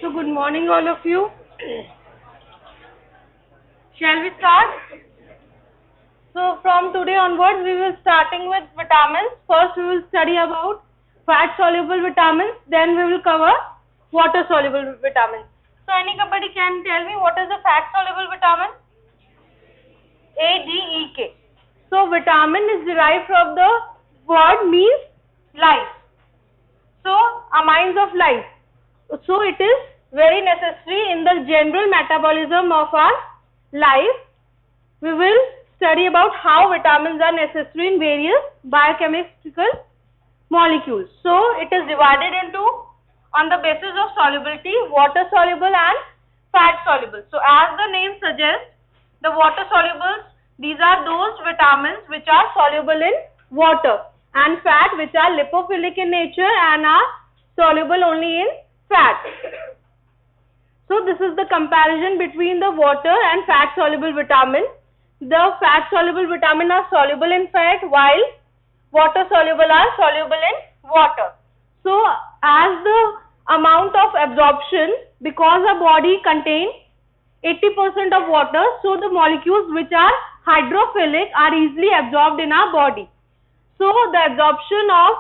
So good morning all of you. Shall we start? So from today onwards we will starting with vitamins. First we will study about fat soluble vitamins, then we will cover water soluble vitamins. So anybody can tell me what is the fat soluble vitamin? A, D, E, K. So vitamin is derived from the word means life. So amines of life. So it is very necessary in the general metabolism of our life. We will study about how vitamins are necessary in various biochemical molecules. So it is divided into on the basis of solubility, water soluble and fat soluble. So as the name suggests, the water solubles, these are those vitamins which are soluble in water, and fat which are lipophilic in nature and are soluble only in fat. So this is the comparison between the water and fat soluble vitamin. The fat soluble vitamin are soluble in fat while water soluble are soluble in water. So as the amount of absorption, because our body contains 80% of water, so the molecules which are hydrophilic are easily absorbed in our body. So the absorption of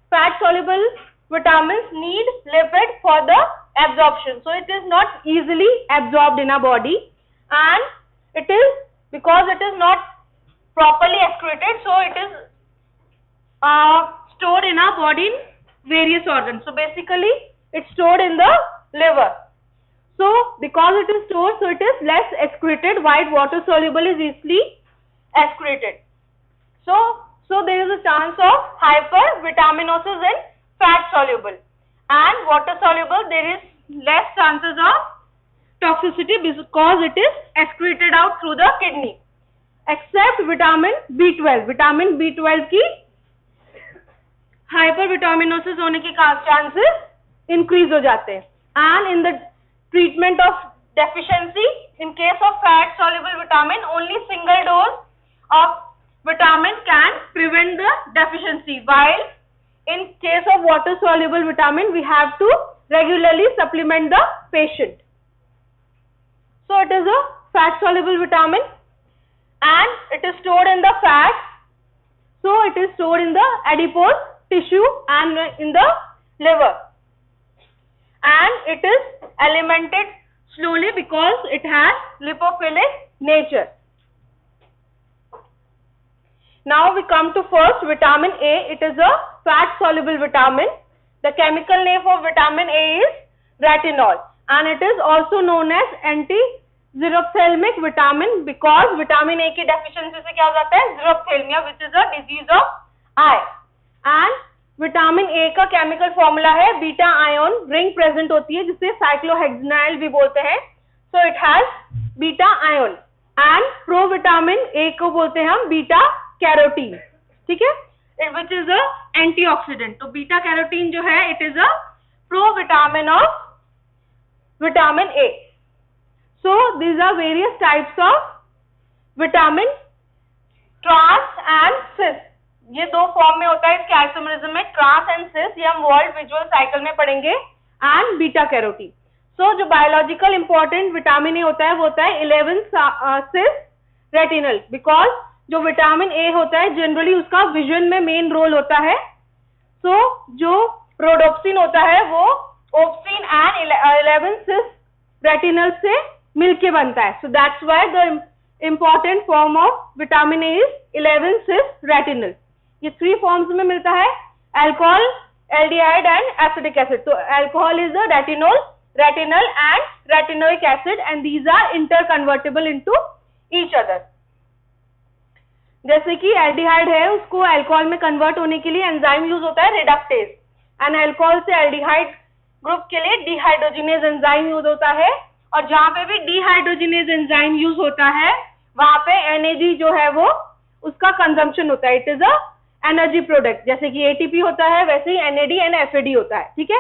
fat soluble vitamins need lipid for the absorption. So it is not easily absorbed in our body, and it is because it is not properly excreted, so it is stored in our body in various organs. So basically it's stored in the liver. So because it is stored, so it is less excreted, while water soluble is easily excreted. So there is a chance of hypervitaminosis in fat soluble, and water soluble there is less chances of toxicity because it is excreted out through the kidney, except vitamin B12. Vitamin B12 की hypervitaminosis होने के chances increase हो जाते हैं. And in the treatment of deficiency, in case of fat soluble vitamin, only single dose of vitamin can prevent the deficiency, while in case of water soluble vitamin we have to regularly supplement the patient. So it is a fat soluble vitamin and it is stored in the fat. So it is stored in the adipose tissue and in the liver, and it is alimented slowly because it has lipophilic nature. Now we come to first vitamin A. It is a fat soluble vitamin. The chemical name for vitamin A is retinol, and it is also known as anti-xerophthalmic vitamin because vitamin A की deficiency से क्या हो जाता है? Xerophthalmia, which is a disease of eye. And vitamin A का chemical formula है beta ion ring present होती है जिसे साइक्लोहेक्सेनाइल भी बोलते हैं. So it has beta ion, and pro vitamin A को बोलते हैं हम बीटा कैरोटीन. ठीक है, विच इज अ एंटीऑक्सीडेंट. तो बीटा कैरोटीन जो है it is a pro vitamin of vitamin A. So these are various types of vitamin. Trans and cis, ये दो फॉर्म में होता है इसके आइसोमरिज्म में. ट्रांस एंड सिस ये हम वर्ल्ड विजुअल साइकिल में पढ़ेंगे. And beta carotene. सो जो बायोलॉजिकल इंपॉर्टेंट विटामिन ए होता है वो होता है 11 सिस रेटिनल, बिकॉज जो विटामिन ए होता है जनरली उसका विजन में मेन रोल होता है. सो जो रोडोप्सिन होता है वो ओप्सिन एंड 11 सिस रेटिनल से मिलके बनता है. So that's why the important form of vitamin A is 11 cis retinal. ये 3 फॉर्म्स में मिलता है, alcohol, aldehyde and acetic acid. तो alcohol is the retinol, retinal and retinoic acid, and these are interconvertible into each other. जैसे कि aldehyde है उसको alcohol में कन्वर्ट होने के लिए एंजाइम यूज होता है रिडक्टेज, एंड अल्कोहल से एल्डिहाइड ग्रुप के लिए डिहाइड्रोजिनेज एंजाइम यूज होता है. और जहां पे भी डिहाइड्रोजिनेज एंजाइम यूज होता है वहां पे NAD जो है वो उसका कंजम्पशन होता है. It is a energy product. जैसे कि ATP होता है वैसे ही NAD एंड FAD होता है. ठीक है,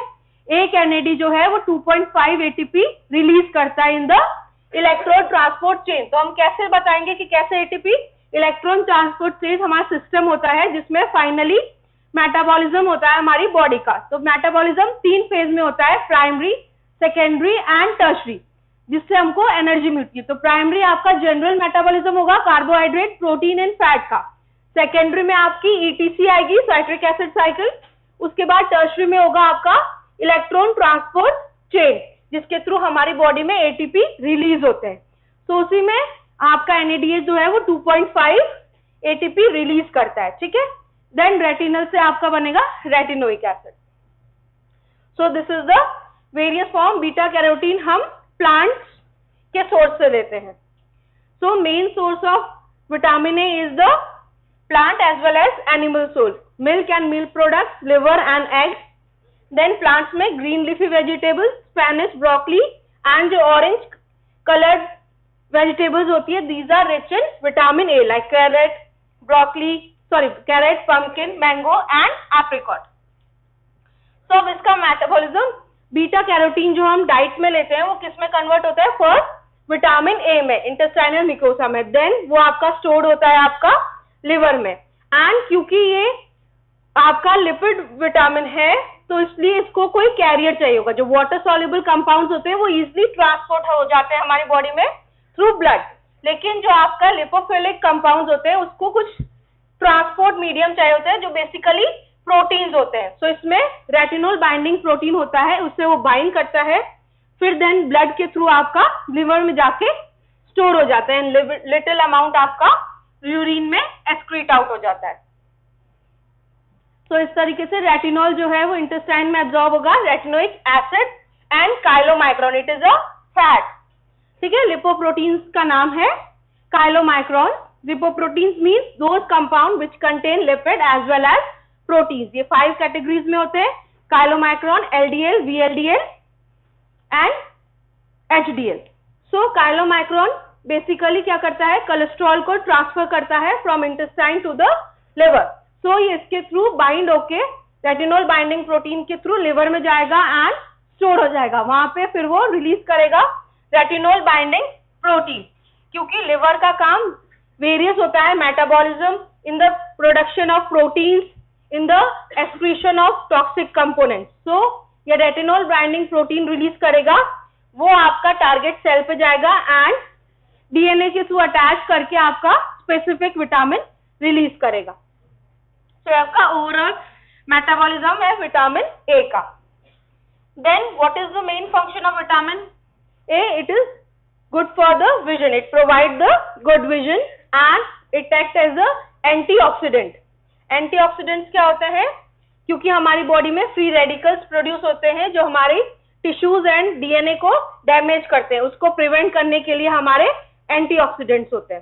एक NAD जो है वो 2.5 ATP रिलीज करता है in the electron transport chain. तो हम कैसे बताएंगे कि कैसे ATP इलेक्ट्रॉन ट्रांसपोर्ट चेन हमारा सिस्टम होता है जिसमें फाइनली मेटाबॉलिज्म होता है हमारी बॉडी का. तो मेटाबॉलिज्म 3 फेज में होता है, प्राइमरी, सेकेंडरी एंड टर्शरी, जिससे हमको एनर्जी मिलती है। तो प्राइमरी आपका जनरल मेटाबॉलिज्म होगा कार्बोहाइड्रेट, प्रोटीन एंड फैट का। सेकेंडरी में आपकी ईटीसी आएगी, साइट्रिक एसिड साइकिल। उसके बाद टर्शरी में होगा आपका इलेक्ट्रॉन ट्रांसपोर्ट चेन, जिसके थ्रू हमारी बॉडी में एटीपी रिलीज होते हैं। तो उसी में आपका एनएडीएच जो है वो 2.5 एटीपी रिलीज करता है, ठीक है। देन रेटिनल से आपका बनेगा retinoic acid. So this is the various form. Beta carotene हम प्लांट्स के सोर्स से लेते हैं। So main source of vitamin A is the plant as well as animal source, milk and milk products, liver and eggs. Then plants में green leafy vegetables, spinach, broccoli and जो orange colored vegetables होती है, these are rich in vitamin A like carrot, pumpkin, mango and apricot. So अब इसका metabolism, beta carotene जो हम diet में लेते हैं वो किस में कन्वर्ट होता है? फर्स्ट विटामिन ए में, इंटेस्टाइनल म्यूकोसा में, देन वो आपका स्टोर्ड होता है आपका लिवर में। एंड क्योंकि ये आपका लिपिड विटामिन है तो इसलिए इसको कोई कैरियर चाहिए होगा। जो वाटर सॉल्युबल कंपाउंड्स होते हैं वो इजीली ट्रांसपोर्ट हो जाते हैं हमारी बॉडी में थ्रू ब्लड, लेकिन जो आपका लिपोफिलिक कंपाउंड्स होते हैं उसको कुछ ट्रांसपोर्ट मीडियम चाहिए होता है जो बेसिकली प्रोटीन्स होते हैं। सो इसमें रेटिनोल बाइंडिंग प्रोटीन होता है, उससे वो बाइंड करता है, फिर देन ब्लड के थ्रू आपका लिवर में जाके स्टोर हो जाता है, लिटिल अमाउंट आपका यूरिन में एक्सक्रीट आउट हो जाता है। तो इस तरीके से रेटिनॉल जो है वो इंटेस्टाइन में एब्जॉर्ब होगा, retinoic acid and chylomicron, it is a fat, ठीक है। लिपोप्रोटीन्स का नाम है chylomicron. Lipoproteins means those compound which contain lipid as well as proteins. ये 5 कैटेगरीज में होते हैं, chylomicron, LDL, VLDL and HDL. So chylomicron basically क्या करता है? कोलेस्ट्रॉल को ट्रांसफर करता है from intestine to the liver. So ये इसके थ्रू बाइंड होके रेटिनोल बाइंडिंग प्रोटीन के थ्रू लिवर में जाएगा एंड स्टोर हो जाएगा, वहां पे फिर वो रिलीज करेगा रेटिनोल बाइंडिंग प्रोटीन। क्योंकि लिवर का काम वेरियस होता है, metabolism in the production of proteins, in the excretion of toxic components. So ये रेटिनोल बाइंडिंग प्रोटीन रिलीज करेगा, वो आपका टारगेट सेल पे जाएगा एंड डीएनए के थ्रू अटैच करके आपका स्पेसिफिक विटामिन रिलीज करेगा। तो आपका ओवरऑल मेटाबॉलिज्म है विटामिन ए का। Then what is the main function of vitamin A? It is good for the vision, it provide the good vision and it act as a antioxidant. Antioxidants क्या होते हैं? क्योंकि हमारी body में free radicals produce होते हैं जो हमारी टिश्यूज एंड डीएनए को डैमेज करते हैं, उसको प्रिवेंट करने के लिए हमारे एंटीऑक्सीडेंट्स होते हैं,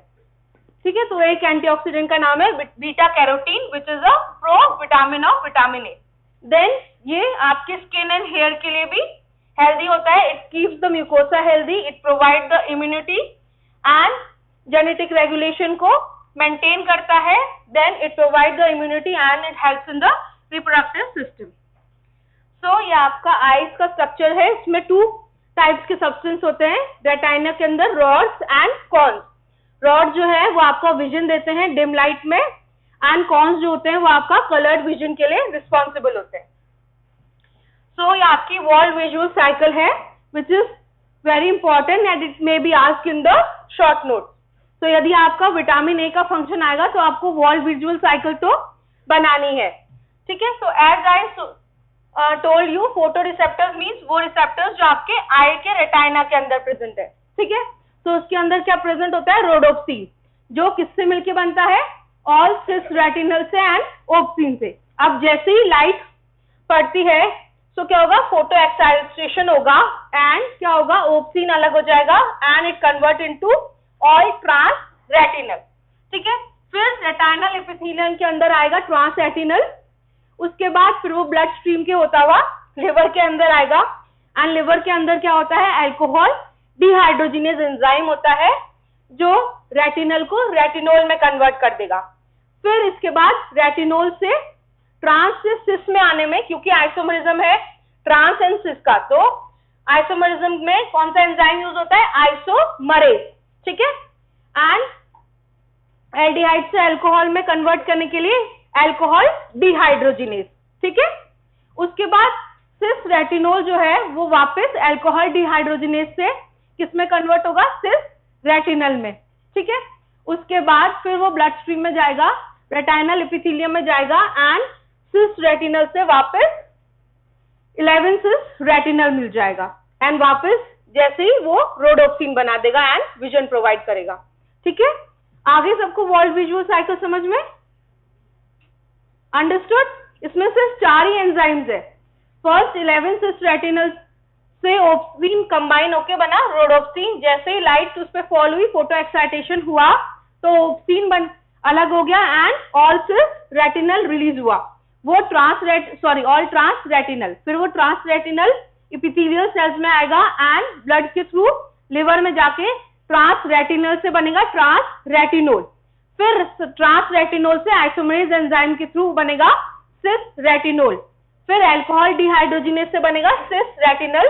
ठीक है। तो एक एंटीऑक्सीडेंट का नाम है beta carotene which is a pro vitamin of vitamin A. Then ये आपके स्किन एंड हेयर के लिए भी हेल्दी होता है, it keeps the mucosa healthy, it provide the immunity and genetic regulation को मेंटेन करता है, then it provide the immunity and it helps in the reproductive system. So ये आपका आईज का स्ट्रक्चर है, इसमें 2 टाइप्स के सब्सटेंस होते हैं रेटिना के अंदर, रॉड्स एंड कॉन्स। रॉड जो है वो आपका विजन देते हैं डिम लाइट में एंड कॉन्स जो होते हैं वो आपका कलर्ड विजन के लिए रिस्पॉन्सिबल होते हैं। सो ये आपकी वॉल विजुअल साइकिल है which is very important and it may be asked in the short note. तो यदि आपका विटामिन ए का फंक्शन आएगा तो आपको वॉल विजुअल साइकिल तो बनानी है, ठीक है। So as I told you, photo receptors means वो रिसेप्टर्स जो आपके आई के रेटाइना के अंदर प्रेजेंट है, ठीक है। तो उसके अंदर क्या प्रेजेंट होता है? रोडोप्सिन, जो किससे मिलके बनता है? ऑल सिस रेटिनल से एंड ओप्सिन से। अब जैसे ही लाइट पड़ती है तो क्या होगा? फोटो एक्साइटेशन होगा एंड क्या होगा? ओप्सिन अलग हो जाएगा and it convert into all trans retinal, ठीक है। फिर रेटाइनल एपिथेलियम के अंदर आएगा ट्रांस रेटिनल, उसके बाद फिर वो ब्लड स्ट्रीम के होता हुआ लिवर के अंदर आएगा एंड लिवर के अंदर क्या होता है? अल्कोहल डिहाइड्रोजिनेज एंजाइम होता है जो रेटिनल को रेटिनोल में कन्वर्ट कर देगा। फिर इसके बाद रेटिनोल से ट्रांस से सिस में आने में, क्योंकि आइसोमरिज्म है ट्रांस एंड सिस का, तो आइसोमरिज्म में कौन सा एंजाइम यूज होता है? आइसोमरेज, ठीक है। एंड एल्डिहाइड से अल्कोहल में कन्वर्ट करने के लिए अल्कोहल डिहाइड्रोजिनेज, ठीक है। उसके बाद सिस रेटिनोल जो है वो वापस अल्कोहल डिहाइड्रोजिनेज से किसमें कन्वर्ट होगा, सिस रेटिनल में, ठीक है। उसके बाद फिर वो ब्लड स्ट्रीम में जाएगा, रेटाइनल एपिथेलियम में जाएगा एंड सिस रेटिनल से वापस 11 सिस रेटिनल मिल जाएगा एंड वापस जैसे ही वो रोडोप्सिन बना देगा एंड विजन प्रोवाइड करेगा, ठीक है। आगे सबको वर्ल्ड विजुअल साइकिल समझ में अंडरस्टूड। इसमें सिर्फ 4 ही एंजाइम्स है। फर्स्ट 11 सिस रेटिनल से ओप्सिन कंबाइन होके बना रोडोप्सिन, जैसे ही लाइट उस पर फॉल हुई, फोटो एक्साइटेशन हुआ तो ओप्सिन अलग हो गया and all cis retinal release हुआ, वो ऑल ट्रांस रेटिनल, फिर वो ट्रांस रेटिनल एपिथेलियल सेल्स में आएगा एंड ब्लड के थ्रू लिवर में जाके ट्रांस रेटिनल से बनेगा ट्रांस रेटिनोल, फिर ट्रांस रेटिनोल से आइसोमेरेज एंजाइम के थ्रू बनेगा सिस रेटिनोल, फिर अल्कोहल डिहाइड्रोजिनेज से बनेगा सिस रेटिनल,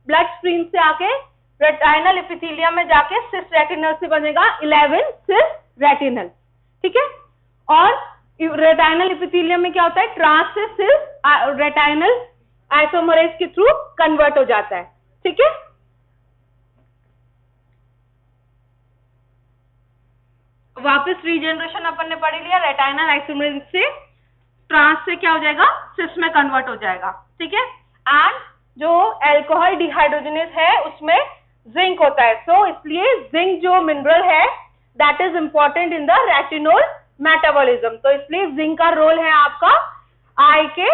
ब्लड स्ट्रीम से आके रेटाइनल एपिथेलियम में जाके सिस रेटिनल से बनेगा 11 सिस रेटिनल, ठीक है। और रेटाइनल एपिथेलियम में क्या होता है, ट्रांस से सिस रेटाइनल आइसोमेरेज के थ्रू कन्वर्ट हो जाता है, ठीक है। वापस रीजनरेशन अपन ने पढ़ लिया, रेटाइनल आइसोमेरेज से ट्रांस से क्या हो जाएगा, सिस में कन्वर्ट हो जाएगा, ठीक है। एंड जो अल्कोहल डिहाइड्रोजिनेज है उसमें जिंक होता है, सो इसलिए जिंक जो मिनरल है that is important in the retinol metabolism, तो इसलिए जिंक का रोल है आपका आई के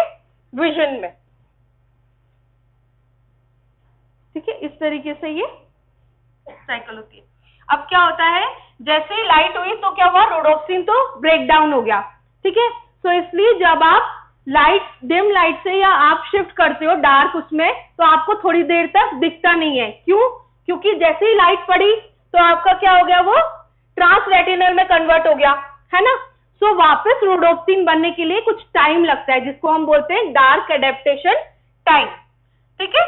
विजन में, ठीक है। इस तरीके से ये साइकिल होती है। अब क्या होता है, जैसे ही लाइट हुई तो क्या हुआ, रोडोप्सिन तो ब्रेक डाउन हो गया, ठीक है। सो इसलिए जब आप लाइट, डिम लाइट से या आप शिफ्ट करते हो डार्क उसमें, तो आपको थोड़ी देर तक दिखता नहीं है, क्यों, क्योंकि जैसे ही लाइट पड़ी तो आपका क्या हो गया, वो ट्रांस रेटिनल में कन्वर्ट हो गया, है ना। सो वापस रोडोप्सिन बनने के लिए कुछ टाइम लगता है, जिसको हम बोलते हैं डार्क एडेप्टेशन टाइम, ठीक है।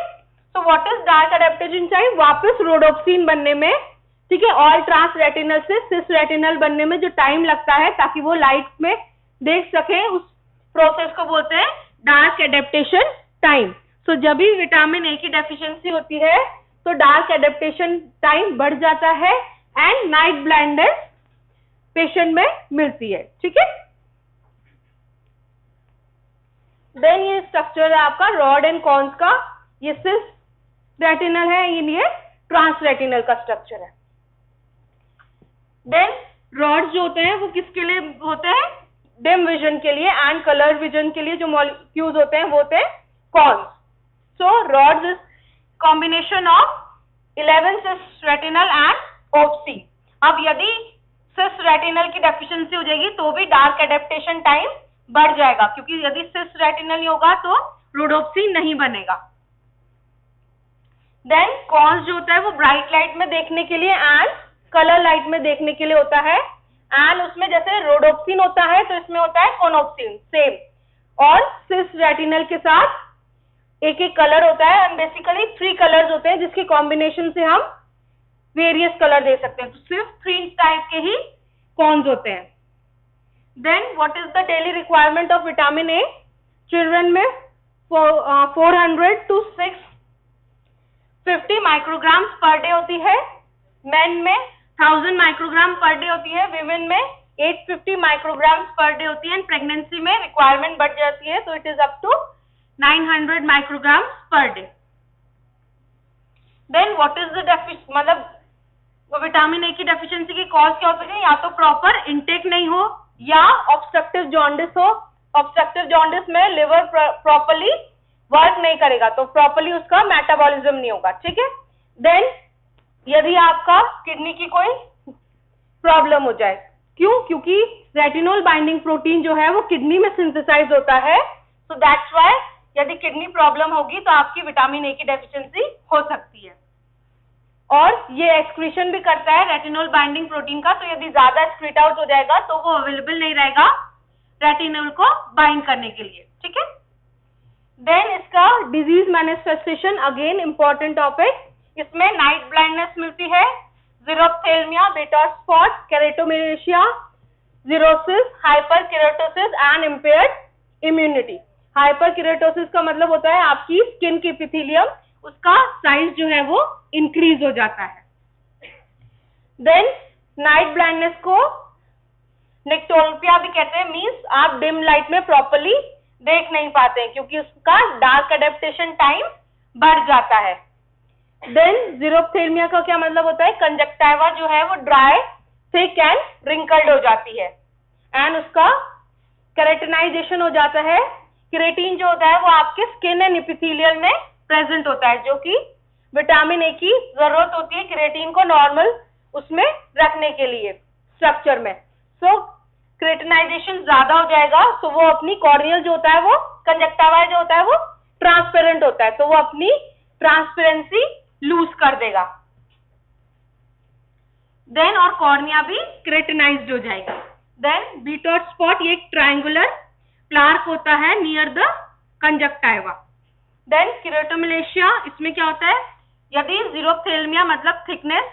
So what is dark adaptation time, वापस रोडोप्सिन बनने में, ठीक है, ऑल ट्रांस रेटिनल से सिस रेटिनल बनने में जो टाइम लगता है ताकि वो लाइट में देख सके, उस प्रोसेस को बोलते हैं डार्क एडेप्टेशन टाइम। सो जब भी विटामिन ए की डेफिशिएंसी होती है तो डार्क एडेप्टेशन टाइम बढ़ जाता है एंड नाइट ब्लाइंडनेस पेशेंट में मिलती है, ठीक है। देन ये स्ट्रक्चर है आपका रॉड एंड कॉन्स का, ये सिस रेटिनल है, ये ट्रांस रेटिनल का स्ट्रक्चर है। देन रॉड्स जो होते हैं वो किसके लिए होते हैं, डिम विजन के लिए एंड कलर विजन के लिए जो मॉलिक्यूल्स होते हैं वो होते हैं cones. So rods is combination of 11 cis retinal and opsin. अब यदि सिस रेटिनल की डेफिशिएंसी हो जाएगी तो भी डार्क एडेप्टेशन टाइम बढ़ जाएगा, क्योंकि यदि सिस रेटिनल नहीं होगा तो रोडोप्सिन नहीं बनेगा। देन कॉन्स जो होता है वो ब्राइट लाइट में देखने के लिए एंड कलर लाइट में देखने के लिए होता है, एंड उसमें जैसे रोडोप्सिन होता है तो इसमें होता है कोनोप्सिन सेम, और सिस रेटिनल के साथ एक एक कलर होता है एंड बेसिकली 3 कलर्स होते हैं जिसके कॉम्बिनेशन से हम वेरियस कलर दे सकते हैं, तो सिर्फ 3 टाइप के ही कॉन्स होते हैं। Then what is the daily requirement of vitamin A, children में 400 to 650 माइक्रोग्राम्स पर डे होती है, मेन में 1000 माइक्रोग्राम पर डे होती है, विमेन में 850 माइक्रोग्राम्स पर डे होती है, एंड प्रेगनेंसी में रिक्वायरमेंट बढ़ जाती है तो it is up to 900 micrograms per day. Then what is the मतलब विटामिन ए की डेफिशिएंसी की कॉज क्या हो सकती है, या तो प्रॉपर इनटेक नहीं हो या ऑब्स्ट्रक्टिव जॉन्डिस हो। ऑब्स्ट्रक्टिव जॉन्डिस में लिवर प्रॉपर्ली वर्क नहीं करेगा तो प्रॉपर्ली उसका मेटाबॉलिज्म नहीं होगा, ठीक है। देन यदि आपका किडनी की कोई प्रॉब्लम हो जाए, क्यों, क्योंकि रेटिनोल बाइंडिंग प्रोटीन जो है वो किडनी में सिंथेसाइज होता है, सो दैट्स व्हाई यदि किडनी प्रॉब्लम होगी तो आपकी विटामिन ए की डेफिशिएंसी हो सकती है। और ये एक्सक्रीशन भी करता है रेटिनोल बाइंडिंग प्रोटीन का, तो यदि ज्यादा एक्सक्रीट आउट हो जाएगा तो वो अवेलेबल नहीं रहेगा रेटिनोल को बाइंड करने के लिए, ठीक है। देन इसका disease manifestation again important topic, इसमें नाइट ब्लाइंडनेस मिलती है, xerophthalmia, Bitot spot, keratomalacia, xerosis, hyperkeratosis and impaired immunity. Hyperkeratosis का मतलब होता है आपकी स्किन की एपिथेलियम, उसका साइज जो है वो इंक्रीज हो जाता है। देन नाइट ब्लाइंडनेस को निक्टोपिया भी कहते हैं, मींस आप डिम लाइट में प्रॉपर्ली देख नहीं पाते हैं क्योंकि उसका डार्क एडेप्टेशन टाइम बढ़ जाता है। देन ज़ीरोफ्थेल्मिया का क्या मतलब होता है, कंजक्टिवा जो है वो ड्राई, थिक एंड रिंकल्ड हो जाती है एंड उसका केरेटिनाइजेशन हो जाता है। केरेटिन जो होता है वो आपके स्किन एंड एपिथेलियल में प्रेजेंट होता है, जो कि विटामिन ए की जरूरत होती है केरेटिन को नॉर्मल उसमें रखने के लिए स्ट्रक्चर में। सो केरेटिनाइजेशन ज्यादा हो जाएगा तो वो अपनी कॉर्नियल जो होता है वो कंजक्टिवा जो होता है वो ट्रांसपेरेंट होता है, तो वो अपनी ट्रांसपेरेंसी लूज कर देगा। देन और कॉर्निया भी केरेटिनाइज्ड हो जाएगी। देन बीटॉट स्पॉट ये एक ट्रायंगुलर प्लार्क होता है नियर द कंजक्टिवा। देन केरेटोमिलेशिया, इसमें क्या होता है, यदि ज़ीरोफ्थेल्मिया मतलब थिकनेस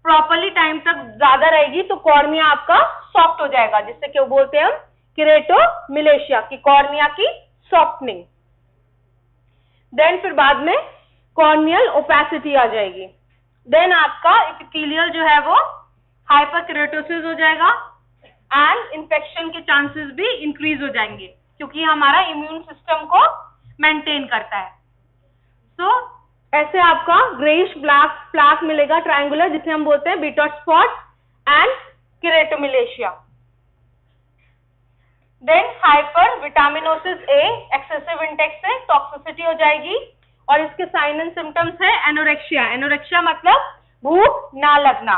प्रॉपरली टाइम तक ज्यादा रहेगी तो कॉर्निया आपका सॉफ्ट हो जाएगा, जिससे क्या बोलते हैं हम केरेटोमिलेशिया की कॉर्निया की सॉफ्टनिंग। देन फिर बाद में कॉर्नियल ओपेसिटी आ जाएगी। देन आपका एपिथेलियल जो है वो हाइपरकेरेटोसिस हो जाएगा एंड इन्फेक्शन के चांसेस भी इंक्रीज हो जाएंगे क्योंकि हमारा इम्यून सिस्टम को मेंटेन करता है। सो ऐसे आपका ग्रेइश ब्लैक प्लाक मिलेगा ट्रायंगुलर, जिसे हम बोलते हैं Bitot spot and keratomalacia. Then hypervitaminosis A, excessive intake से टॉक्सिसिटी हो जाएगी और इसके साइन एंड सिम्टम्स है एनोरेक्सिया, एनोरेक्सिया मतलब भूख ना लगना।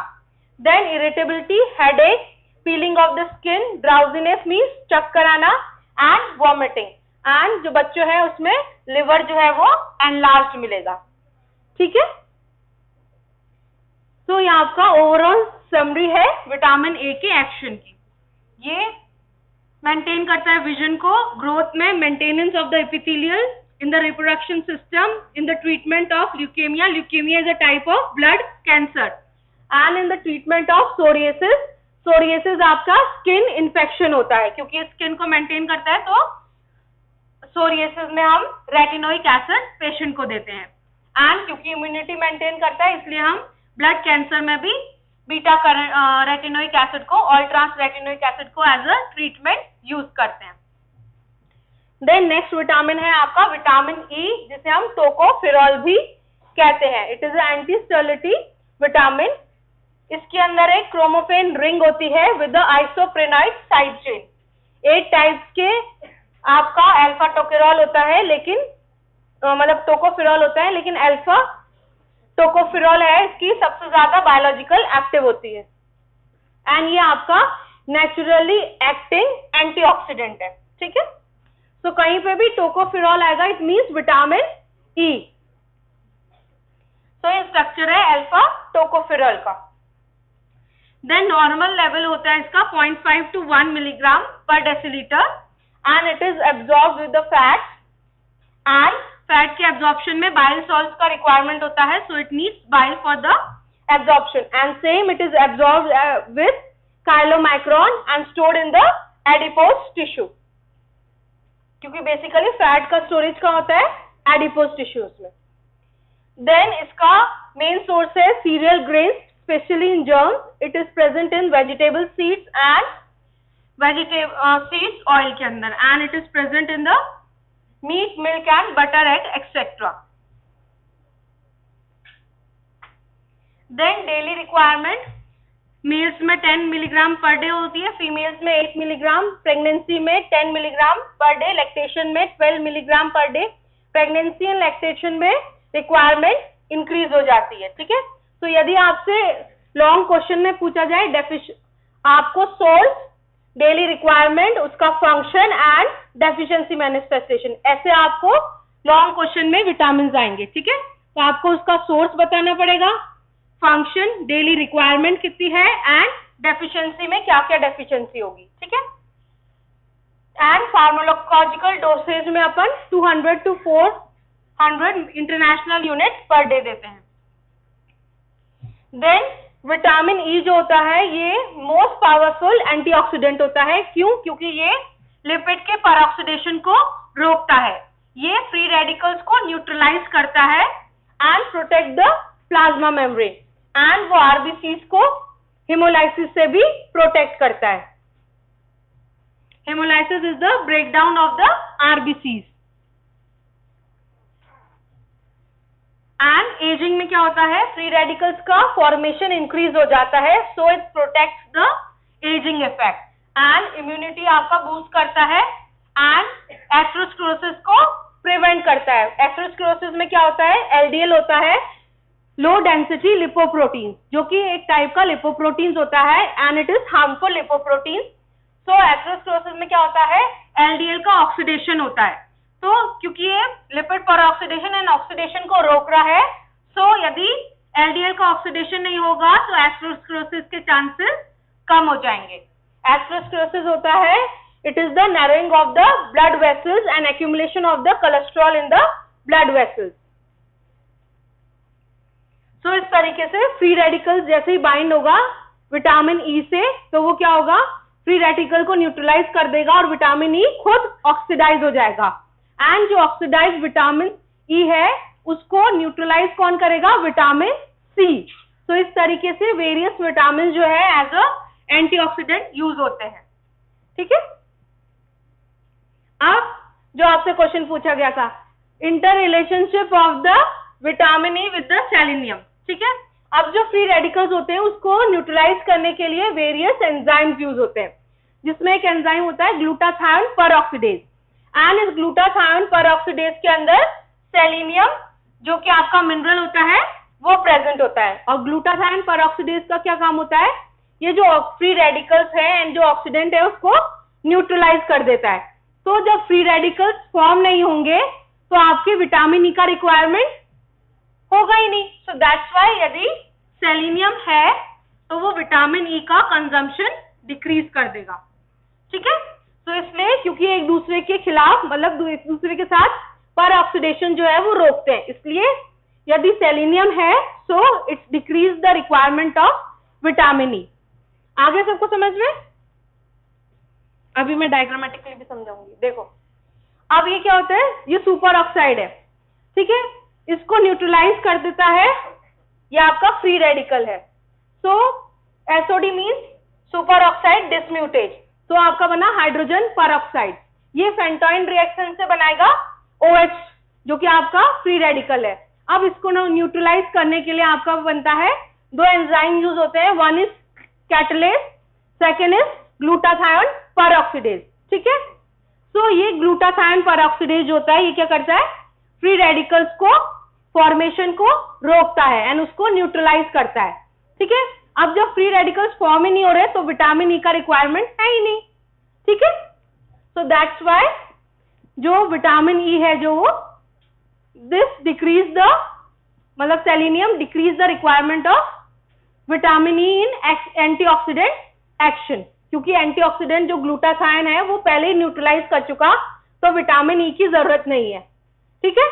देन irritability, headache, feeling of the skin, drowsiness means चक्कर आना एंड वॉमिटिंग, एंड जो बच्चों है उसमें लिवर जो है वो एनलार्ज्ड मिलेगा। ठीक है, तो ये आपका ओवरऑल समरी है विटामिन ए के एक्शन की। ये मेंटेन करता है विजन को, ग्रोथ में, maintenance of the epithelial, in the reproduction system, in the treatment of leukemia. Leukemia is a type of blood cancer, and in the treatment of psoriasis. Psoriasis आपका skin infection होता है क्योंकि skin को maintain करता है, तो psoriasis में हम रेटिनोइक एसिड पेशेंट को देते हैं, एंड क्योंकि इम्यूनिटी मेंटेन करता है इसलिए हम ब्लड कैंसर में भी बीटा रेटिनोइक एसिड को, ऑल्ट्रास रेटिनोइक एसिड को एज अ ट्रीटमेंट यूज करते हैं। देन नेक्स्ट विटामिन है आपका विटामिन ई, जिसे हम टोकोफेरॉल भी कहते हैं। It is anti sterility vitamin. इसके अंदर एक क्रोमोफेन रिंग होती है विद आइसोप्रेनाइड साइड चेन। 8 टाइप्स के आपका अल्फा टोकोफेरॉल होता है, लेकिन मतलब टोकोफेरॉल होता है, लेकिन अल्फा टोकोफेरॉल है इसकी सबसे ज्यादा बायोलॉजिकल एक्टिव होती है, एंड ये आपका नेचुरली एक्टिंग एंटीऑक्सीडेंट है। ठीक है, तो कहीं पे भी टोकोफेरॉल आएगा इट मींस विटामिन ई। तो ये स्ट्रक्चर है अल्फा टोकोफेरॉल का। देन नॉर्मल लेवल होता है इसका 0.5 to 1 मिलीग्राम पर decilitre, and it is absorb with the fat, and fat के एब्जॉर्प्शन में बाइल सॉल्ट्स का रिक्वायरमेंट होता है, so it needs bile for the absorption, and same it is absorb with chylomicron and stored in the adipose tissue, क्योंकि basically fat का storage का होता है एडिपोज टिश्यूज में। देन इसका मेन सोर्स है cereal grains, specially in germs. It is present in vegetable seeds and seeds oil के अंदर, and it is present in the meat, milk and butter egg etcetera. Then daily requirement, males में 10 milligram per day होती है, females में 8 milligram, pregnancy में 10 milligram per day, lactation में 12 milligram per day. Pregnancy and lactation में requirement increase हो जाती है। ठीक है, तो यदि आपसे लॉन्ग क्वेश्चन में पूछा जाए आपको सोर्स, डेली रिक्वायरमेंट, उसका फंक्शन एंड डेफिशिएंसी मैनिफेस्टेशन, ऐसे आपको लॉन्ग क्वेश्चन में विटामिन आएंगे। ठीक है, तो आपको उसका सोर्स बताना पड़ेगा, फंक्शन, डेली रिक्वायरमेंट कितनी है, एंड डेफिशिएंसी में क्या क्या डेफिशिएंसी होगी। ठीक है, एंड फार्माकोलॉजिकल डोसेज में अपन 200 to 400 international unit per day देते हैं। देन विटामिन ई जो होता है ये मोस्ट पावरफुल एंटीऑक्सीडेंट होता है। क्यों? क्योंकि ये लिपिड के परऑक्सीडेशन को रोकता है। ये फ्री रेडिकल्स को न्यूट्रलाइज करता है and protect the plasma membrane, and वो आरबीसीज को हेमोलाइसिस से भी प्रोटेक्ट करता है। Haemolysis is the breakdown of the RBCs. And ageing में क्या होता है, फ्री रेडिकल्स का फॉर्मेशन इंक्रीज हो जाता है, so it protects the ageing effect. And immunity आपका बूस्ट करता है एंड एथेरोस्क्लेरोसिस को प्रिवेंट करता है। एथेरोस्क्लेरोसिस में क्या होता है, एलडीएल होता है, लो डेंसिटी लिपोप्रोटीन, जो कि एक टाइप का लिपोप्रोटीन होता है and it is harmful lipoprotein. So atherosclerosis में क्या होता है, एलडीएल का ऑक्सीडेशन होता है। तो क्योंकि ये लिपिड परऑक्सीडेशन एंड ऑक्सीडेशन को रोक रहा है, सो यदि एलडीएल का ऑक्सीडेशन नहीं होगा तो एथेरोस्क्लेरोसिस के चांसेस कम हो जाएंगे। एथेरोस्क्लेरोसिस होता है, it is the narrowing of the blood vessels and accumulation of the cholesterol in the blood vessels. So इस तरीके से फ्री रेडिकल्स जैसे ही बाइंड होगा विटामिन ई से, तो वो क्या होगा, फ्री रेडिकल को न्यूट्रलाइज कर देगा और विटामिन ई खुद ऑक्सीडाइज हो जाएगा। एंड जो ऑक्सीडाइज विटामिन ई है उसको न्यूट्रलाइज कौन करेगा, विटामिन सी। तो इस तरीके से वेरियस विटामिन जो है एज अ एंटीऑक्सीडेंट यूज होते हैं। ठीक है, अब जो आपसे क्वेश्चन पूछा गया था, inter relationship of the vitamin E with the selenium. ठीक है, अब जो फ्री रेडिकल्स होते हैं उसको न्यूट्रलाइज करने के लिए वेरियस एंजाइम्स यूज होते हैं, जिसमें एक एंजाइम होता है ग्लूटाथायोन परऑक्सीडेज। एंड इस ग्लूटाथायोन परऑक्सीडेज के अंदर सेलेनियम जो कि आपका मिनरल होता है वो प्रेजेंट होता है। और ग्लूटाथायोन परऑक्सीडेज का क्या काम होता है, ये जो फ्री रेडिकल्स है एंड जो ऑक्सीडेंट है उसको न्यूट्रलाइज कर देता है। तो जब फ्री रेडिकल्स फॉर्म नहीं होंगे तो आपके विटामिन ई का रिक्वायरमेंट होगा ही नहीं। सो दैट्स व्हाई यदि सेलेनियम है तो वो विटामिन ई का कंजम्पशन डिक्रीज कर देगा। ठीक है, तो इसलिए क्योंकि एक दूसरे के खिलाफ, मतलब एक दूसरे के साथ पर ऑक्सीडेशन जो है वो रोकते हैं, इसलिए यदि सेलेनियम है so it's decrease the requirement of vitamin E. आगे सबको समझ में? अभी मैं डायग्रामेटिकली भी समझाऊंगी। देखो अब ये क्या होता है, ये सुपर ऑक्साइड है। ठीक है, इसको न्यूट्रलाइज कर देता है, ये आपका फ्री रेडिकल है। So SOD means superoxide dismutase, तो आपका बना हाइड्रोजन परऑक्साइड। ये फेंटोइन रिएक्शन से बनाएगा OH जो कि आपका फ्री रेडिकल है। अब इसको न्यूट्रलाइज करने के लिए आपका बनता है, दो एंजाइम यूज होते हैं, one is catalase, second is glutathione peroxidase. ठीक है, सो ये ग्लूटाथायोन परऑक्सीडेज होता है, ये क्या करता है, फ्री रेडिकल्स को फॉर्मेशन को रोकता है एंड उसको न्यूट्रलाइज करता है। ठीक है, अब जब फ्री रेडिकल्स फॉर्म ही नहीं हो रहे तो विटामिन ई का रिक्वायरमेंट है ही नहीं। ठीक है, सो दैट्स व्हाई जो विटामिन ई है जो दिस डिक्रीज द, मतलब selenium decrease the requirement of vitamin E in antioxidant action, क्योंकि एंटीऑक्सीडेंट जो ग्लूटाथायोन है वो पहले ही न्यूट्रलाइज कर चुका, तो विटामिन ई की जरूरत नहीं है। ठीक है,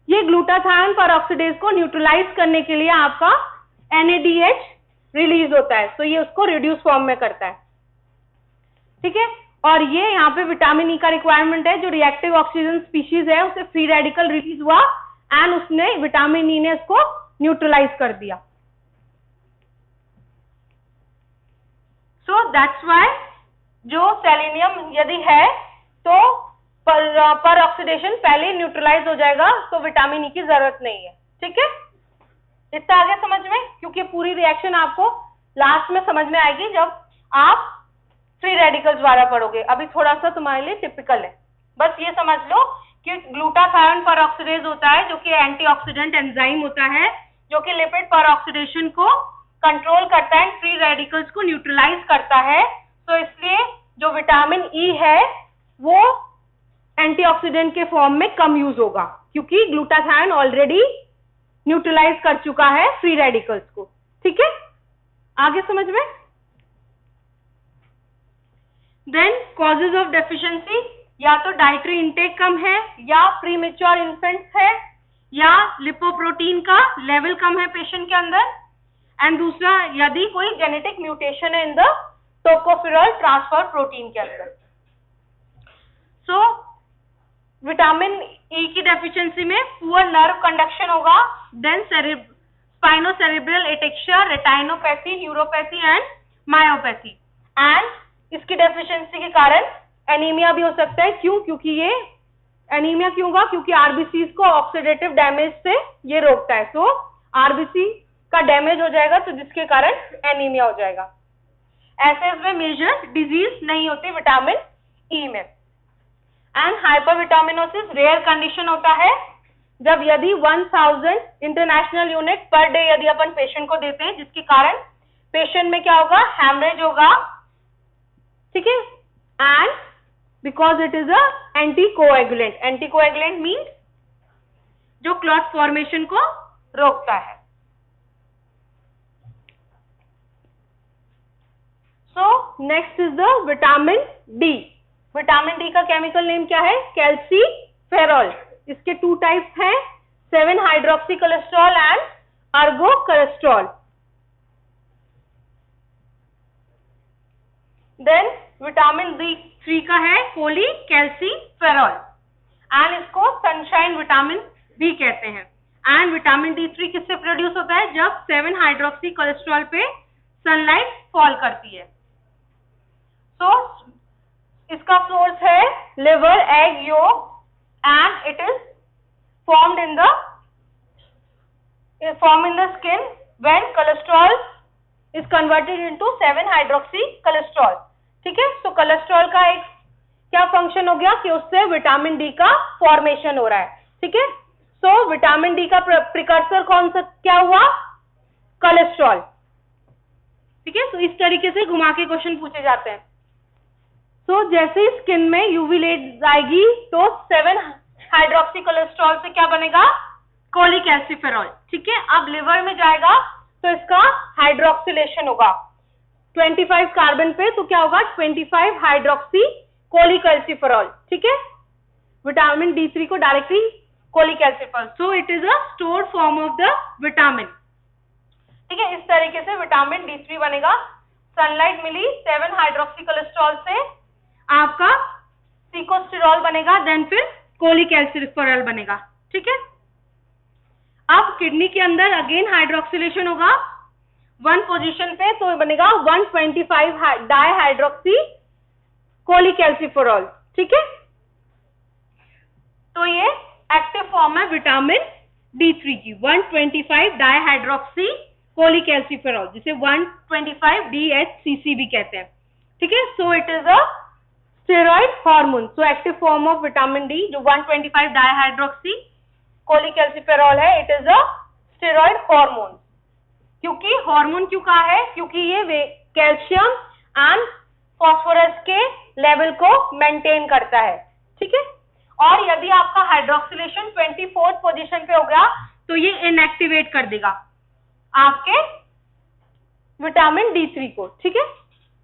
ये ग्लूटाथायोन परऑक्सीडेज को न्यूट्रलाइज करने के लिए आपका NADH रिलीज होता है, तो ये उसको रिड्यूस फॉर्म में करता है। ठीक है, और ये यहाँ पे विटामिन ई का रिक्वायरमेंट है, जो रिएक्टिव ऑक्सीजन स्पीशीज है उसे फ्री रेडिकल रिलीज हुआ एंड उसने विटामिन ई ने इसको न्यूट्रलाइज कर दिया। सो दैट्स व्हाई जो सेलेनियम यदि है तो पर ऑक्सीडेशन पहले न्यूट्रलाइज हो जाएगा, तो विटामिन ई की जरूरत नहीं है। ठीक है, इतना आगे समझ में, क्योंकि पूरी रिएक्शन आपको लास्ट में समझ में आएगी जब आप फ्री रेडिकल्स वाला पढ़ोगे। अभी थोड़ा सा तुम्हारे लिए टिपिकल है, बस ये समझ लो कि ग्लूटाथायोन परऑक्सीडेज होता है जो कि एंटीऑक्सीडेंट एंजाइम होता है, जो कि लिपिड परऑक्सीडेशन को कंट्रोल करता है, फ्री रेडिकल्स को न्यूट्रलाइज करता है। तो इसलिए जो विटामिन ई है वो एंटीऑक्सीडेंट के फॉर्म में कम यूज होगा, क्योंकि ग्लूटाथायोन ऑलरेडी न्यूट्रलाइज कर चुका है फ्री रेडिकल्स को। ठीक है, आगे समझ में? देन कॉजेज ऑफ डेफिशिएंसी, या तो डाइटरी इंटेक कम है, या प्रीमेच्योर इन्फेंट्स है, या लिपोप्रोटीन का लेवल कम है पेशेंट के अंदर, एंड दूसरा यदि कोई जेनेटिक म्यूटेशन है in the tocopherol transfer protein के अंदर। सो विटामिन ई की डेफिशिएंसी में पुअर नर्व कंडक्शन होगा, then spinocerebellar ataxia, retinopathy, neuropathy and myopathy. And इसकी डेफिशिएंसी के कारण एनीमिया भी हो सकता है। क्यों? क्योंकि ये एनीमिया क्यों होगा? क्योंकि आरबीसी को ऑक्सीडेटिव डैमेज से ये रोकता है। सो आरबीसी का डैमेज हो जाएगा तो जिसके कारण एनीमिया हो जाएगा। ऐसे इसमें मेजर डिजीज नहीं होती विटामिन ई में। एंड हाइपरविटामिनोसिस रेयर कंडीशन होता है जब यदि 1000 इंटरनेशनल यूनिट पर डे यदि अपन पेशेंट को देते हैं, जिसके कारण पेशेंट में क्या होगा? हैमरेज होगा, ठीक है। And because it is a anticoagulant. Anticoagulant means जो क्लॉट फॉर्मेशन को रोकता है। So next is the vitamin D. Vitamin D का केमिकल नेम क्या है? कैल्सीफेरॉल। इसके 2 टाइप्स हैं, 7 hydroxy cholesterol and ergo cholesterol. Then vitamin D3 का है कोलीकैल्सीफेरॉल एंड इसको सनशाइन विटामिन भी कहते हैं। एंड विटामिन D3 किससे प्रोड्यूस होता है? जब 7 हाइड्रोक्सी कोलेस्ट्रॉल पे सनलाइट फॉल करती है। सो इसका सोर्स है liver, egg yolk and it is formed in the skin when cholesterol is converted into 7 hydroxy cholesterol। ठीक है। तो कोलेस्ट्रॉल का एक क्या फंक्शन हो गया कि उससे विटामिन डी का फॉर्मेशन हो रहा है। ठीक है। सो विटामिन डी का प्रिकर्सर कौन सा क्या हुआ? कोलेस्ट्रॉल। ठीक है। तो इस तरीके से घुमा के क्वेश्चन पूछे जाते हैं। सो जैसे स्किन में यूवी लाइट आएगी तो 7 हाइड्रोक्सी कोलेस्ट्रॉल से क्या बनेगा? कोलीकैल्सीफेरॉल। ठीक है। अब लिवर में जाएगा तो इसका हाइड्रोक्सिलेशन होगा 25 कार्बन पे, तो क्या होगा? 25 हाइड्रोक्सी कोलीकैल्सीफेरॉल। ठीक है। विटामिन D3 को directly cholecalciferol. So it is a stored form of the vitamin. ठीक है। इस तरीके से विटामिन D3 बनेगा। सनलाइट मिली 7 हाइड्रोक्सी कोलेस्ट्रॉल से, आपका सिकोस्टेरॉल बनेगा, देन फिर कोलीकैल्सीफेरॉल बनेगा। ठीक है। अब किडनी के अंदर अगेन हाइड्रोक्सिलेशन होगा 1 पोजीशन पे, तो बनेगा 125 डाईहाइड्रोक्सी कोलीकैल्सीफेरॉल। ठीक है। तो ये एक्टिव फॉर्म है विटामिन D3 की, 125 डाईहाइड्रोक्सी कोलीकैल्सीफेरॉल, जिसे 125 DHCC भी कहते हैं। ठीक है। So it is a steroid hormone. So active form of vitamin D जो 125 डाईहाइड्रोक्सी कोलीकैल्सीफेरॉल है, it is a steroid hormone. क्योंकि हार्मोन क्यों कहा है? क्योंकि ये कैल्शियम एंड फास्फोरस के लेवल को मेंटेन करता है। ठीक है। और यदि आपका हाइड्रोक्सिलेशन 24th पोजीशन पे हो गया तो ये इनएक्टिवेट कर देगा आपके विटामिन D3 को। ठीक है।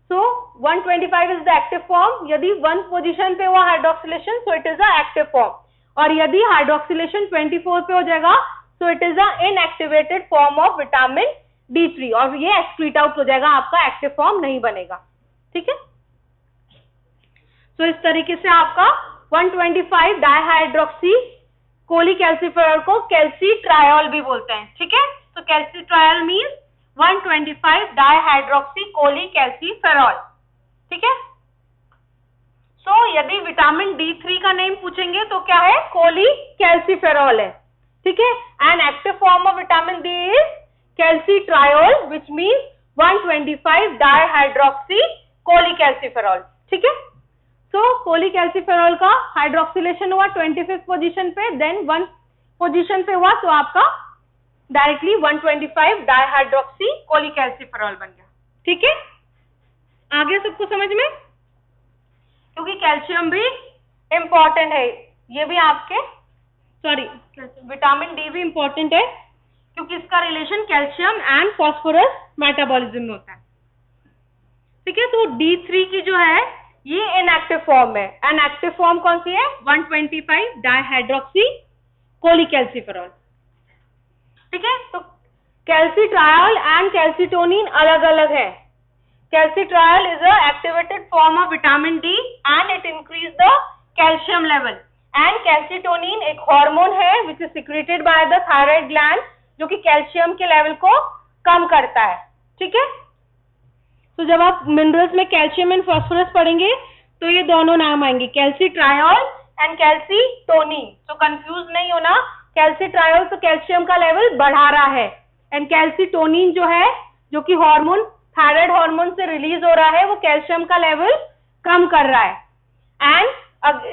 सो 125 इज द एक्टिव फॉर्म। यदि 1 पोजीशन पे हुआ hydroxylation so it is the active form, और यदि हाइड्रोक्सिलेशन 24 पे हो जाएगा सो it is the inactivated form of vitamin D3, और ये एक्सक्रीट आउट हो जाएगा, आपका एक्टिव फॉर्म नहीं बनेगा। ठीक है। सो इस तरीके से आपका 125 डाईहाइड्रोक्सी कोलीकैल्सीफेरॉल को कैल्सीट्रायोल भी बोलते हैं। ठीक है। तो कैल्सीट्रायोल मीन्स 125 डाईहाइड्रोक्सी कोलीकैल्सीफेरॉल। ठीक है। सो यदि विटामिन D3 का नेम पूछेंगे तो क्या है? कोलीकैल्सीफेरॉल है। ठीक है। And active form of vitamin D is calcitriol which means 125 dihydroxy cholecalciferol. ठीक है। सो कोलीकैल्सीफेरॉल का हाइड्रोक्सिलेशन हुआ 25th पोजीशन पे, देन 1 पोजीशन पे हुआ तो आपका डायरेक्टली 125 डाईहाइड्रोक्सी कोलीकैल्सीफेरॉल बन गया। ठीक है। आगे सबको समझ में? क्योंकि कैल्शियम भी इंपॉर्टेंट है, ये भी आपके विटामिन डी भी इंपॉर्टेंट है क्योंकि इसका relation calcium and phosphorus metabolism में होता है। ठीक है। तो D3 की जो है ये इनएक्टिव फॉर्म है। एंड एक्टिव फॉर्म कौन सी है? 125 डाईहाइड्रोक्सी कोलीकैल्सीफेरॉल। ठीक है। तो कैल्सीट्रायोल एंड कैल्सीटोनिन अलग अलग है। Calcitriol is a activated form of vitamin D and it increase the calcium level, and calcitonin एक हार्मोन है which is secreted by the thyroid gland, जो कि कैल्शियम के लेवल को कम करता है। ठीक है, तो जब आप मिनरल्स में कैल्शियम एंड फास्फोरस पढ़ेंगे तो ये दोनों नाम आएंगे, कैल्सीट्रायोल एंड कैल्सीटोनिन। तो कंफ्यूज नहीं होना, कैल्सीट्रायोल तो कैल्शियम का लेवल बढ़ा रहा है एंड कैल्सीटोनिन जो है, जो कि हार्मोन थायराइड हार्मोन से रिलीज हो रहा है, वो कैल्शियम का लेवल कम कर रहा है। एंड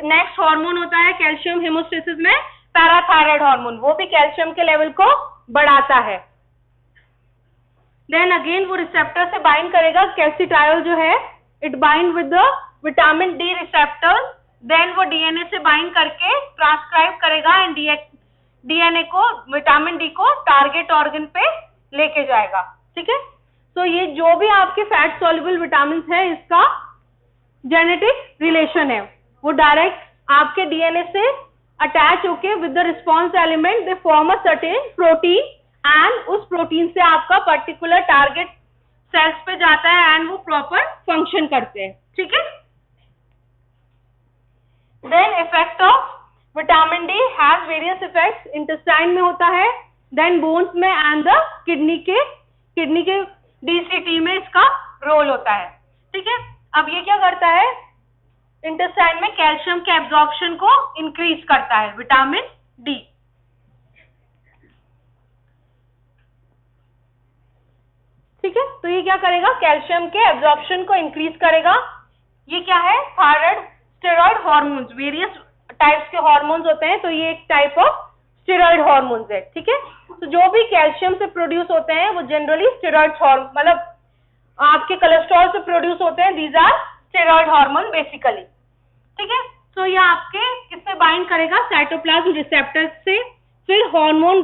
नेक्स्ट हार्मोन होता है कैल्शियम हेमोस्टेसिस में पैराथायराइड हार्मोन, वो भी कैल्शियम के लेवल को बढ़ाता है। देन अगेन वो रिसेप्टर से बाइंड करेगा, कैल्सीट्रायोल जो है it bind with the vitamin D receptor, then वो डीएनए से बाइंड करके ट्रांसक्राइब करेगा एंड डीएनए को विटामिन डी को टारगेट ऑर्गन पे लेके जाएगा। ठीक है, तो ये जो भी आपके फैट सॉल्युबल विटामिन है, इसका जेनेटिक रिलेशन है, वो डायरेक्ट आपके डीएनए से अटैच होके with the response element they form a certain protein and उस प्रोटीन से आपका पर्टिकुलर टारगेट सेल्स पे जाता है एंड वो प्रॉपर फंक्शन करते हैं। ठीक है, then effect of vitamin D has various effects, intestine में होता है, देन बोन्स में एंड द किडनी के डीसीटी में इसका रोल होता है। ठीक है, अब ये क्या करता है, इंटेस्टाइन में कैल्शियम के एब्जॉर्प्शन को इंक्रीज करता है विटामिन डी। ठीक है, तो ये क्या करेगा, कैल्शियम के एब्जॉर्प्शन को इंक्रीज करेगा। ये क्या है, thyroid steroid hormones, various types के हार्मोन्स होते हैं, तो ये एक टाइप ऑफ स्टेरॉइड हार्मोन्स है। ठीक है, तो जो भी कैल्शियम से प्रोड्यूस होते हैं वो जनरली स्टेरॉइड हार्मोन, मतलब आपके कोलेस्ट्रॉल से प्रोड्यूस होते हैं, these are steroid hormone basically. ठीक है, तो ये आपके किससे बाइंड करेगा, साइटोप्लाज्म रिसेप्टर से, फिर हार्मोन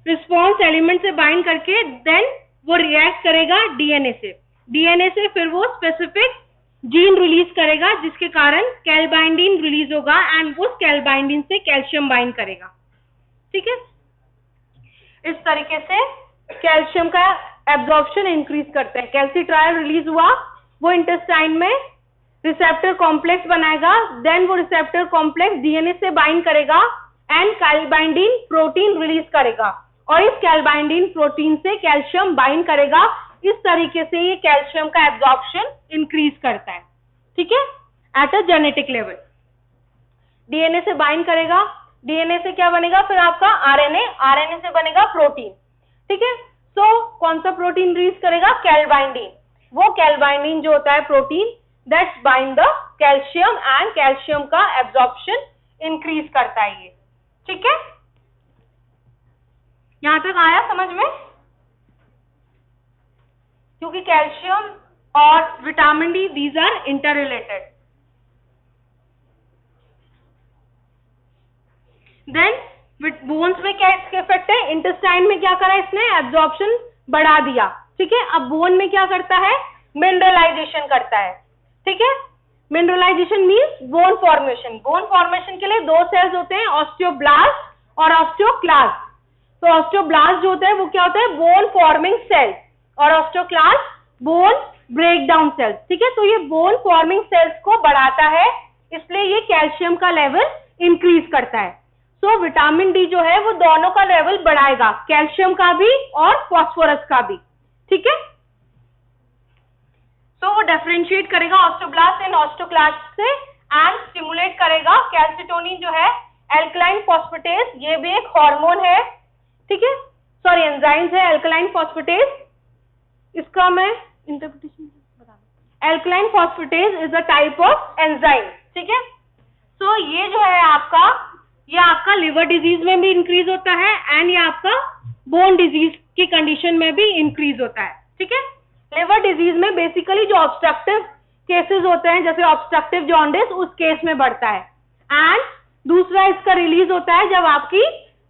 रिस्पॉन्स एलिमेंट से बाइंड करके देन वो रिएक्ट करेगा डीएनए से फिर वो स्पेसिफिक जीन रिलीज करेगा जिसके कारण कैलबाइंडिन रिलीज होगा एंड उस कैलबाइंडिन से कैल्शियम बाइंड करेगा। ठीक है, इस तरीके से कैल्शियम का एब्जॉर्प्शन इंक्रीज करते हैं। कैल्सीट्रायल रिलीज हुआ, वो इंटेस्टाइन में रिसेप्टर कॉम्प्लेक्स बनाएगा, देन वो रिसेप्टर कॉम्प्लेक्स डीएनए से बाइंड करेगा एंड कैलबाइंडिन प्रोटीन रिलीज करेगा और इस कैलबाइंडिन प्रोटीन से कैल्शियम बाइंड करेगा। इस तरीके से ये कैल्शियम का एब्जॉर्प्शन इंक्रीज करता है। ठीक है, at a genetic level DNA से बाइंड करेगा, डीएनए से क्या बनेगा, फिर आपका आरएनए, आरएनए से बनेगा प्रोटीन। ठीक है, सो कौन सा प्रोटीन रिलीज करेगा, कैलबाइंडिन। वो कैलबाइंडिन जो होता है protein that's bind the calcium and calcium का एब्जॉर्प्शन इंक्रीज करता है ये। ठीक है, यहां तक आया समझ में, क्योंकि कैल्शियम और vitamin D these are interrelated. Then bones में क्या इसके इफेक्ट है, इंटेस्टाइन में क्या करा इसने, एब्जॉर्प्शन बढ़ा दिया। ठीक है, अब बोन में क्या करता है, मिनरलाइजेशन करता है। ठीक है, mineralisation means bone formation. Bone formation के लिए दो सेल्स होते हैं, ऑस्टियोब्लास्ट और ऑस्टियोक्लास्ट। तो ऑस्टियोब्लास्ट जो होता है वो क्या होता है, बोन फॉर्मिंग सेल, और osteoclast bone break down cells. ठीक है, तो ये बोन फॉर्मिंग सेल्स को बढ़ाता है, इसलिए ये कैल्शियम का लेवल इंक्रीज करता है। सो विटामिन डी जो है वो दोनों का लेवल बढ़ाएगा, कैल्शियम का भी और फास्फोरस का भी। ठीक है, तो वो डिफरेंशिएट करेगा ऑस्टियोब्लास्ट एंड ऑस्टियोक्लास्ट से एंड स्टिमुलेट करेगा कैल्सिटोनिन जो है एल्कलाइन फॉस्फेटेज, ये भी एक हार्मोन है। ठीक है, सॉरी एंजाइम्स है एल्कलाइन फॉस्फेटेज, इसका मैं इंटरप्रिटेशन बता दूं। Alkaline phosphatase is a type of enzyme. ठीक है, सो ये जो है आपका, ये आपका लिवर डिजीज में भी इंक्रीज होता है एंड ये आपका बोन डिजीज की कंडीशन में भी इंक्रीज होता है। ठीक है, लिवर डिजीज में बेसिकली जो ऑब्स्ट्रक्टिव केसेस होते हैं, जैसे ऑब्स्ट्रक्टिव जॉन्डिस, उस केस में बढ़ता है। एंड दूसरा इसका रिलीज होता है जब आपकी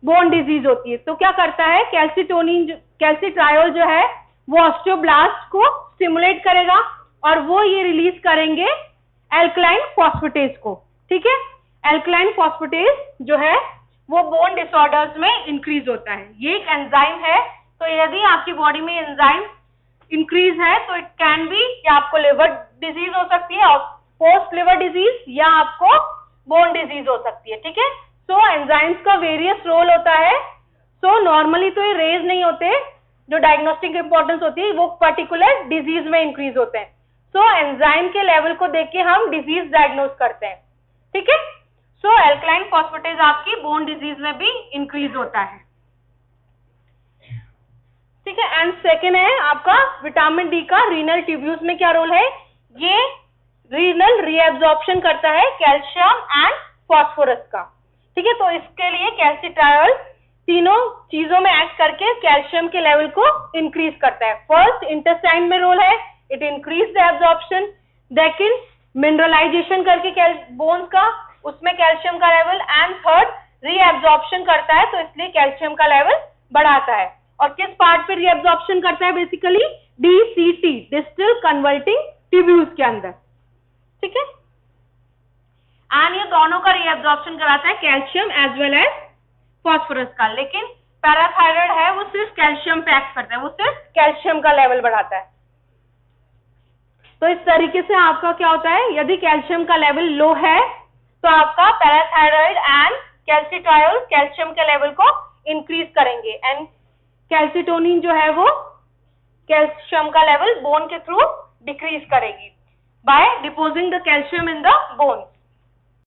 बोन डिजीज होती है। तो क्या करता है, कैल्सीट्रायोल जो है वो ऑस्टियोब्लास्ट को स्टिमुलेट करेगा और वो ये रिलीज करेंगे एल्कलाइन फॉस्फेटेज को। ठीक है, एल्कलाइन फॉस्फेटेज जो है वो बोन डिसऑर्डर्स में इंक्रीज होता है, ये एक एंजाइम है। तो यदि आपकी बॉडी में एंजाइम इंक्रीज है तो इट कैन बी, या आपको लिवर डिजीज हो सकती है, पोस्ट लिवर डिजीज, या आपको बोन डिजीज हो सकती है, ठीक है। सो एंजाइम्स का वेरियस रोल होता है। सो नॉर्मली तो ये रेज नहीं होते, जो डायग्नोस्टिक इंपॉर्टेंस होती है वो पर्टिकुलर डिजीज में इंक्रीज होते हैं। सो एंजाइम के लेवल को देख के हम डिजीज डायग्नोज करते हैं, ठीक है। सो एल्कलाइन फॉस्फेटेज आपकी बोन डिजीज में भी इंक्रीज होता है, ठीक है। एंड सेकेंड है आपका विटामिन डी का रीनल ट्यूब्यूल्स में क्या रोल है, ये रीनल रीएब्जॉर्प्शन करता है कैल्शियम एंड फॉस्फोरस का, ठीक है। तो इसके लिए कैल्सिट्रायोल तीनों चीजों में एक्ट करके कैल्शियम के लेवल को इंक्रीज करता है। फर्स्ट इंटेस्टाइन में रोल है, it increase the absorption. Second mineralisation करके बोन्स का, उसमें कैल्शियम का लेवल। एंड थर्ड रीएब्जॉर्प्शन करता है, तो इसलिए कैल्शियम का लेवल बढ़ाता है। और किस पार्ट पे रीएब्जॉर्प्शन करता है, basically DCT, distal converting tubules के अंदर, ठीक है। एंड ये दोनों का रीएब्जॉर्प्शन कराता है, calcium as well as phosphorus का। लेकिन पैराथायराइड है वो सिर्फ कैल्शियम पे एक्ट करता है, वो सिर्फ कैल्शियम का लेवल बढ़ाता है। तो इस तरीके से आपका क्या होता है, यदि कैल्शियम का लेवल लो है तो आपका पैराथायराइड एंड कैल्सिट्रायोल कैल्शियम के लेवल को इंक्रीज करेंगे, एंड कैल्सिटोनिन जो है वो कैल्शियम का लेवल बोन के थ्रू डिक्रीज करेगी by depositing the calcium in the bone.